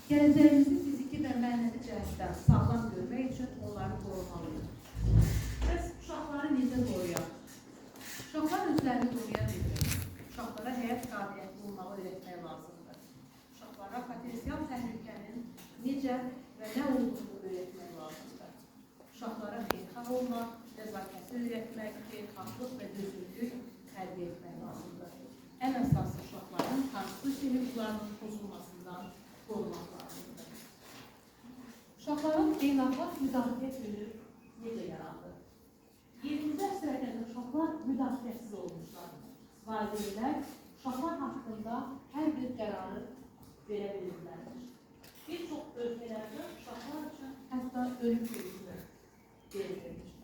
Gələcəyimizi fiziki və mənəvi cəhətdən sağlam görmək üçün onları qorumalıyıq. Bəs uşaqları necə qoruyaq? Uşaqlar özlərini qoruya bilir. Uşaqlara həyat qabiliyyətli olmağı öyrətmək lazımdır. Uşaqlara potensial təhlükənin necə və nə olduğunu öyrətmək lazımdır. Uşaqlara xeyirxah olmaq, nəzakəti öyrətmək, xeyirxahlıq və dözümlülük tərbiyə etmək lazımdır. Ən əsası uşaqların konstitusiya hüquqlarının pozulmasından qorumaq lazımdır. Uşaqların beynəlxalq müdafiə günü necə yarandı? 20-ci əsrlərdə uşaqlar müdafiəsiz olmuşlar. Valideynlər uşaqlar haqqında hər bir qərarı verə bilirlərdir. Bir çox ölkələrdə uşaqlar üçün hətta ölüm hökmü verilmiş.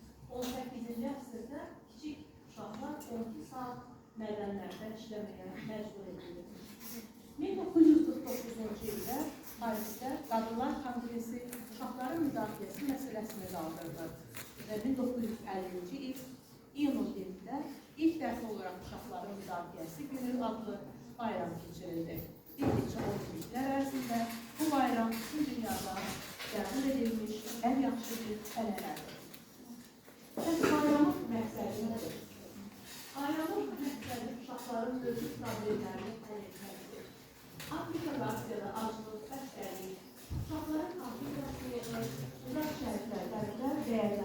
18-ci əsrdə kiçik uşaqlar 12 saat mədənlərdə işləməyə məcbur edilmiş. 1949-cu ildə Parisdə Qadınlar Kongresi uşaqların müdafiəsi məsələsini qaldırdı və 1950-ci il iyun 7-də ilk dəfə olaraq uşaqların müdafiəsi günü adlı bayram keçirildi. Bir neçə 10 illər ərzində bu bayram bütün dünyada qəbul edilmiş ən yaxşı bir ənənədir. Bəs bayramın məqsədi nədir? Bayramın məqsədi uşaqların mövcud problemlərini həll etməkdir. Afrika və Asiyada aclıq, xəstəlik, uşaqların Afrika suyunu, uzaq şəhərlərdə dəyərləndirir.